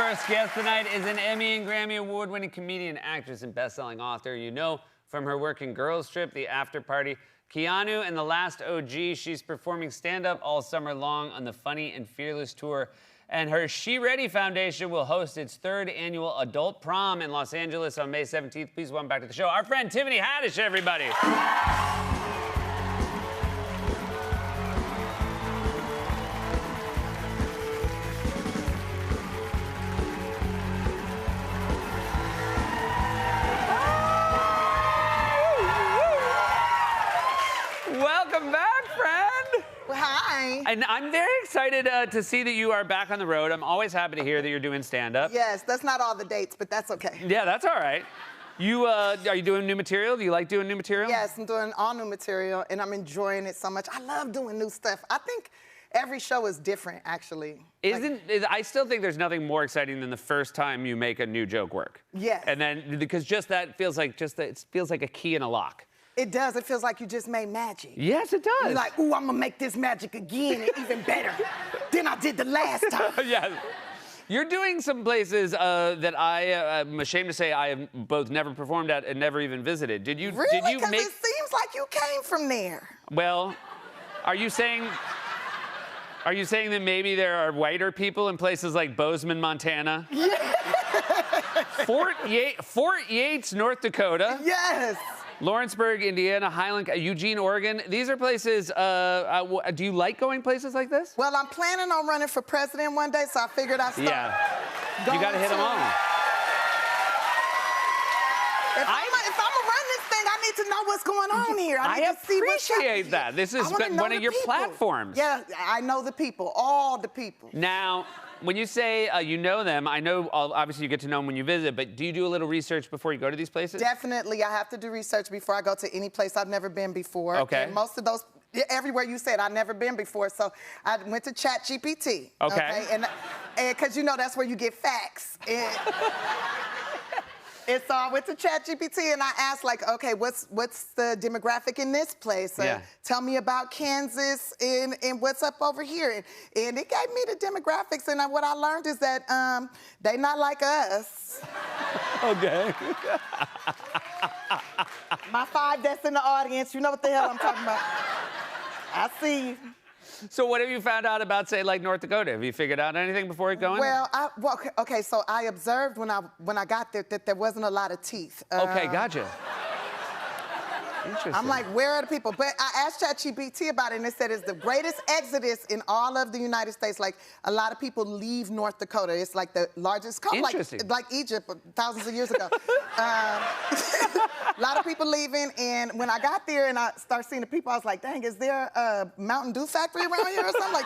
first guest tonight is an Emmy and Grammy Award-winning comedian, actress, and best-selling author. You know from her work in Girls Trip, The After Party, Keanu, and The Last OG. She's performing stand-up all summer long on the Funny and Fearless tour. And her She Ready Foundation will host its third annual adult prom in Los Angeles on May 17th. Please welcome back to the show our friend Tiffany Haddish, everybody. Welcome back, friend. Hi. And I'm very excited to see that you are back on the road. I'm always happy to hear that you're doing stand-up. Yes, that's not all the dates, but that's okay. Yeah, that's all right. You are you doing new material? Do you like doing new material? Yes, I'm doing all new material, and I'm enjoying it so much. I love doing new stuff. I think every show is different, actually. I still think there's nothing more exciting than the first time you make a new joke work. Yes. And then, because just that feels like, it feels like a key in a lock. It does. It feels like you just made magic. Yes, it does. You're like, ooh, I'm gonna make this magic again and even better than I did the last time. Yeah. You're doing some places that I'm ashamed to say I have both never performed at and never even visited. Did you? Really? Did you Because make? it seems like you came from there. Well, are you saying that maybe there are whiter people in places like Bozeman, Montana? Yeah. Fort Yates, North Dakota. Yes. Lawrenceburg, Indiana, Highland, Eugene, Oregon. These are places, do you like going places like this? Well, I'm planning on running for president one day, so I figured I'd start. Yeah. You gotta hit them all. If I'm gonna run this thing, I need to know what's going on here. I need to see what's appreciate that. This is one of your platforms. Yeah, I know the people, all the people. Now, when you say you know them, I know obviously you get to know them when you visit, but do you do a little research before you go to these places? Definitely, I have to do research before I go to any place I've never been before. Okay. And most of those, everywhere you said, I've never been before, so I went to ChatGPT. Okay. And because you know that's where you get facts. And so I went to ChatGPT and I asked, like, okay, what's the demographic in this place? Yeah. Tell me about Kansas and what's up over here. And it gave me the demographics, and what I learned is that they not like us. Okay. My 5 that's in the audience, you know what the hell I'm talking about. I see you. So what have you found out about, say, like North Dakota? Have you figured out anything before going? Well, okay, so I observed when I got there that there wasn't a lot of teeth. Okay, gotcha. Interesting. I'm like, where are the people? But I asked ChatGPT about it, and it said it's the greatest exodus in all of the United States. Like, a lot of people leave North Dakota. It's like the largest country, like Egypt thousands of years ago. A lot of people leaving, and when I got there and I started seeing the people, I was like, dang, is there a Mountain Dew factory around here or something? Like,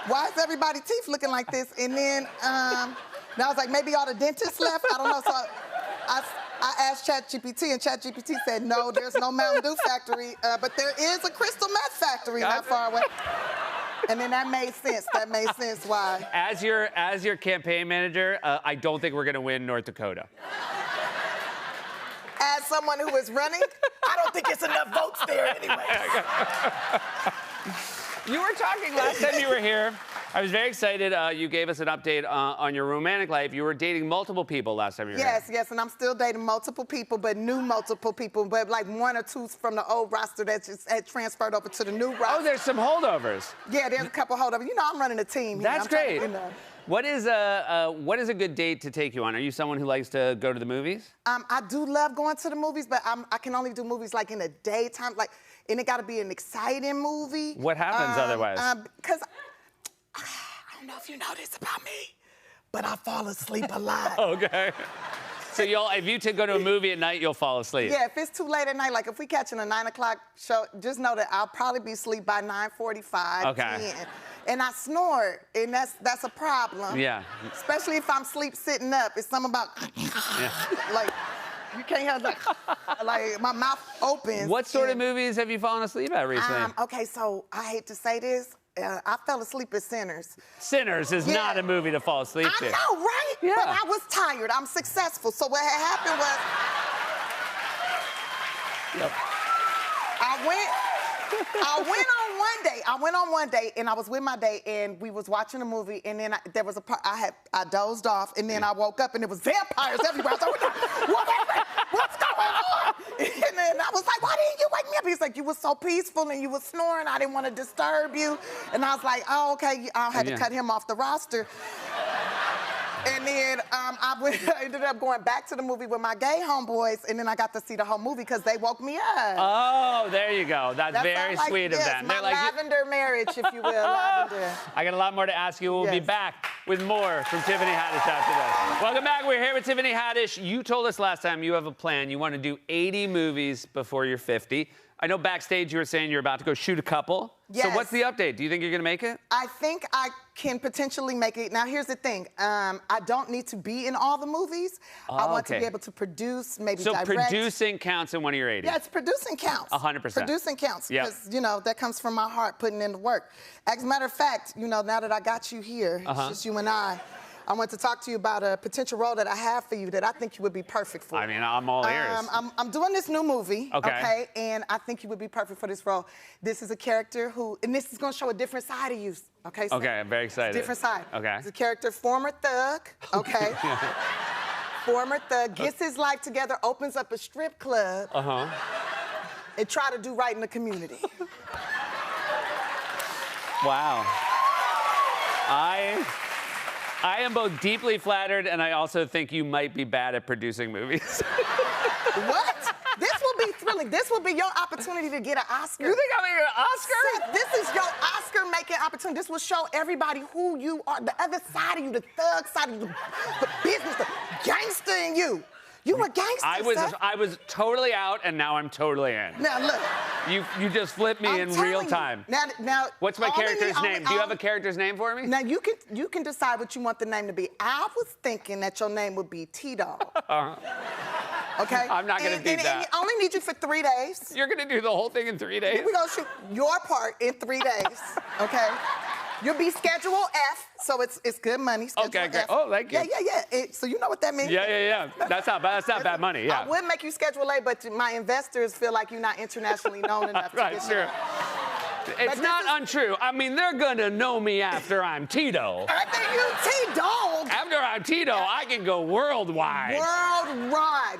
why is everybody's teeth looking like this? And then I was like, maybe all the dentists left? I don't know. So I asked ChatGPT, and ChatGPT said, no, there's no Mountain Dew factory, but there is a crystal meth factory not far away. And then that made sense. That made sense why. As your campaign manager, I don't think we're gonna win North Dakota. As someone who is running, I don't think it's enough votes there anyway. You were talking last time you were here. I was very excited. You gave us an update on your romantic life. You were dating multiple people last time you were here. Yes, and I'm still dating multiple people, but new multiple people, but like 1 or 2 from the old roster that just had transferred over to the new roster. Oh, there's some holdovers. Yeah, there's a couple holdovers. You know, I'm running a team here. That's great. You know. What is a good date to take you on? Are you someone who likes to go to the movies? I do love going to the movies, but I can only do movies like in the daytime, and it got to be an exciting movie. What happens otherwise? Because I don't know if you know this about me, but I fall asleep a lot. Okay. So if you go to a movie at night, you'll fall asleep. Yeah, if it's too late at night, like if we catching a 9 o'clock show, just know that I'll probably be asleep by 9:45, Okay. 10. And I snore, and that's a problem. Yeah. Especially if I'm asleep sitting up. It's something about, like, you can't have like my mouth opens. What sort of movies have you fallen asleep at recently? Okay, so I hate to say this. I fell asleep at Sinners. Sinners is not a movie to fall asleep to. I know, right? Yeah. But I was tired. I'm successful. So what had happened was, I went on went on one date, and I was with my date, and we was watching a movie, and then there was a part, I dozed off, and then I woke up, and there was vampires everywhere. I was like, what's going on? And then I was like, why didn't you wake me up? He's like, you were so peaceful, and you were snoring. I didn't want to disturb you. And I was like, oh, okay. I had to cut him off the roster. And then I ended up going back to the movie with my gay homeboys, and then I got to see the whole movie because they woke me up. Oh, there you go. That's very sweet of them. My lavender marriage, if you will, lavender. I got a lot more to ask you. We'll be back with more from Tiffany Haddish after this. Welcome back. We're here with Tiffany Haddish. You told us last time you have a plan. You want to do 80 movies before you're 50. I know backstage you were saying you're about to go shoot a couple. Yes. So what's the update? Do you think you're going to make it? I think I can potentially make it. Now, here's the thing. I don't need to be in all the movies. I want to be able to produce, maybe direct. So producing counts in one of your 80? Yes, producing counts. 100%. Producing counts. Because, you know, that comes from my heart, putting in the work. As a matter of fact, you know, now that I got you here, it's just you and I want to talk to you about a potential role that I have for you that I think you would be perfect for. I mean, I'm all ears. I'm doing this new movie, okay? And I think you would be perfect for this role. This is a character who, and this is going to show a different side of you, okay? So okay, I'm very excited. Different side. Okay. It's a character, former thug, okay? Former thug, gets his life together, opens up a strip club. And try to do right in the community. Wow. I am both deeply flattered, and I also think you might be bad at producing movies. What? This will be thrilling. This will be your opportunity to get an Oscar. You think I'm gonna get an Oscar? This is your Oscar-making opportunity. This will show everybody who you are, the other side of you, the thug side of you, the business, the gangster in you. You a gangster, I was totally out, and now I'm totally in. Now, look. You just flipped me in real time. Now, what's my character's name? Do you have a character's name for me? Now, you can decide what you want the name to be. I was thinking that your name would be T-Dog. Okay? I'm not going to do that. And I only need you for 3 days. You're going to do the whole thing in 3 days? We're going to shoot your part in 3 days, okay? You'll be Schedule F, so it's good money. Schedule okay. F. Oh, thank you. Yeah. So you know what that means? Yeah. That's not bad money, yeah. I would make you Schedule A, but my investors feel like you're not internationally known enough right, to sure. It's not untrue. I mean, they're gonna know me after I'm Tito. After you T-Dog. After I'm Tito, I can go worldwide.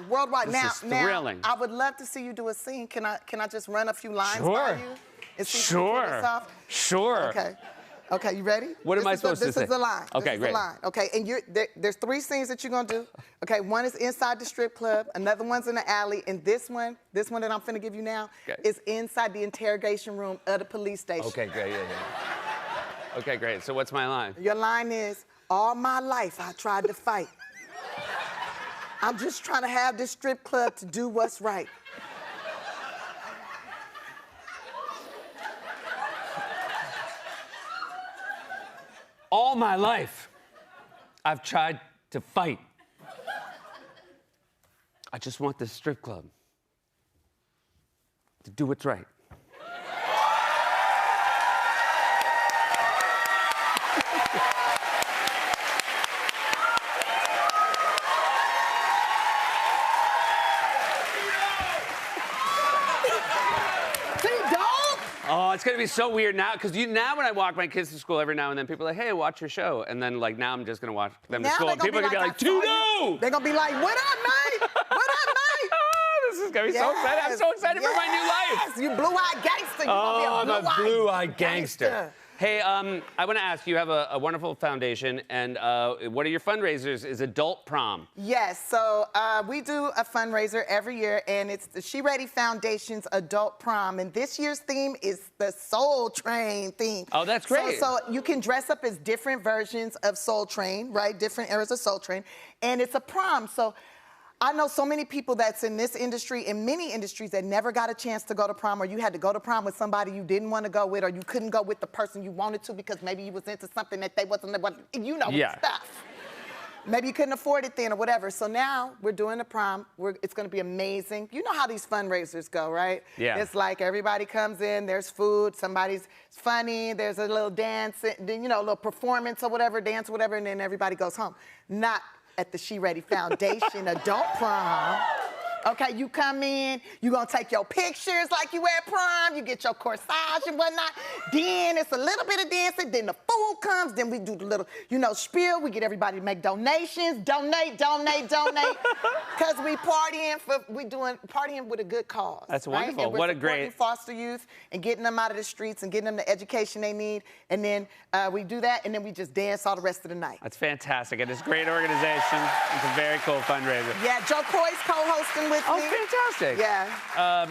Worldwide. This is thrilling. I would love to see you do a scene. Can I just run a few lines by you? And see Sure. Okay, you ready? What am I supposed to say? This is the line. Okay, great. Okay, and there's 3 scenes that you're gonna do. Okay, one is inside the strip club, another one's in the alley, and this one that I'm finna give you now is inside the interrogation room of the police station. Okay, great, yeah. Okay, great. So what's my line? Your line is, all my life I tried to fight. I'm just trying to have this strip club to do what's right. All my life, I've tried to fight. I just want this strip club to do what's right. Oh, it's gonna be so weird now, because now when I walk my kids to school every now and then, people are like, hey, watch your show. And then, like, now I'm just gonna watch them to school. And people are gonna be like, Tito! They're gonna be like, what up, mate? What up, mate? This is gonna be so exciting. I'm so excited for my new life. You blue-eyed gangster. I'm a blue-eyed gangster. Hey, I want to ask, you have a wonderful foundation, and one of your fundraisers is Adult Prom. Yes, so we do a fundraiser every year, and it's the She Ready Foundation's Adult Prom, and this year's theme is the Soul Train theme. Oh, that's great. So you can dress up as different versions of Soul Train, right? Different eras of Soul Train, and it's a prom, so I know so many people that's in this industry, in many industries, that never got a chance to go to prom, or you had to go to prom with somebody you didn't want to go with, or you couldn't go with the person you wanted to because maybe you was into something that they wasn't, you know, stuff. Maybe you couldn't afford it then or whatever. So now we're doing the prom. It's going to be amazing. You know how these fundraisers go, right? Yeah. It's like everybody comes in, there's food, somebody's funny, there's a little dance, you know, a little performance or whatever, dance or whatever, and then everybody goes home. Not at the She Ready Foundation Adult Prom. Okay, you come in, you're gonna take your pictures like you at prom, you get your corsage and whatnot. Then it's a little bit of dancing, then the food comes, then we do the little, spiel. We get everybody to make donations. Donate. Because we partying with a good cause. That's right? wonderful. And we're what a supporting great foster youth and getting them out of the streets and getting them the education they need. And then we do that, and then we just dance all the rest of the night. That's fantastic. And it's a great organization. It's a very cool fundraiser. Yeah, Joe Coy's co-hosting with me. Oh, fantastic. Yeah.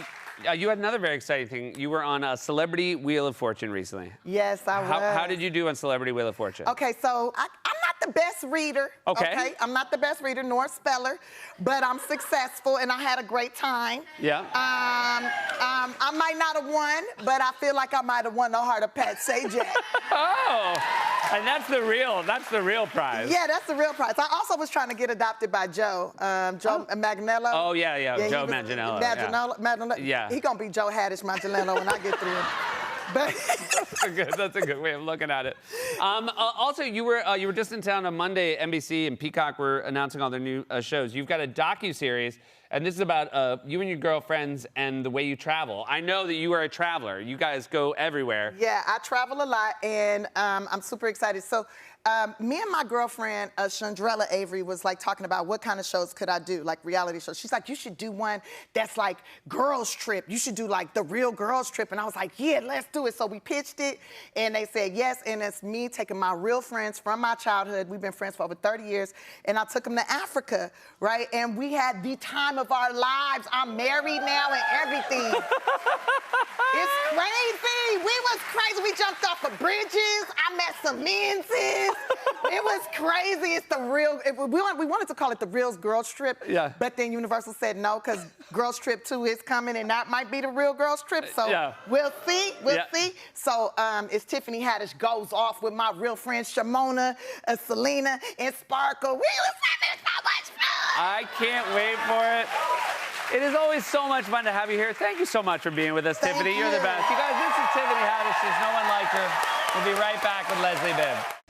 You had another very exciting thing. You were on a Celebrity Wheel of Fortune recently. Yes, I was. How did you do on Celebrity Wheel of Fortune? Okay, so I'm not the best reader. Okay. I'm not the best reader nor speller, but I'm successful and I had a great time. Yeah. I might not have won, but I feel like I might have won the heart of Pat Sajak. Oh, and that's the real prize. Yeah, that's the real prize. I also was trying to get adopted by Joe Manganiello. Oh, yeah, Joe Manganiello. Yeah. He gonna be Joe Haddish Manganiello when I get through. But that's a good way of looking at it. Also, you were just in town on Monday. NBC and Peacock were announcing all their new shows. You've got a docuseries, and this is about you and your girlfriends and the way you travel. I know that you are a traveler. You guys go everywhere. Yeah, I travel a lot, and I'm super excited. So me and my girlfriend, Chandrella Avery, was like talking about what kind of shows could I do, like reality shows. She's like, you should do one that's like girls trip. You should do like the real girls trip. And I was like, yeah, let's do it. So we pitched it, and they said yes. And it's me taking my real friends from my childhood. We've been friends for over 30 years. And I took them to Africa, right? And we had the time of our lives. I'm married now and everything. It's crazy. We was crazy. We jumped off of bridges. I met some menses. It was crazy. It's the real. We wanted to call it the real girls trip. Yeah. But then Universal said no, because Girls Trip 2 is coming, and that might be the real girls trip. So we'll see. We'll see. So it's Tiffany Haddish goes off with my real friends Shimona, Selena, and Sparkle. We was having so much fun. I can't wait for it. It is always so much fun to have you here. Thank you so much for being with us, Tiffany. You're the best. You guys, this is Tiffany Haddish. There's no one like her. We'll be right back with Leslie Bibb.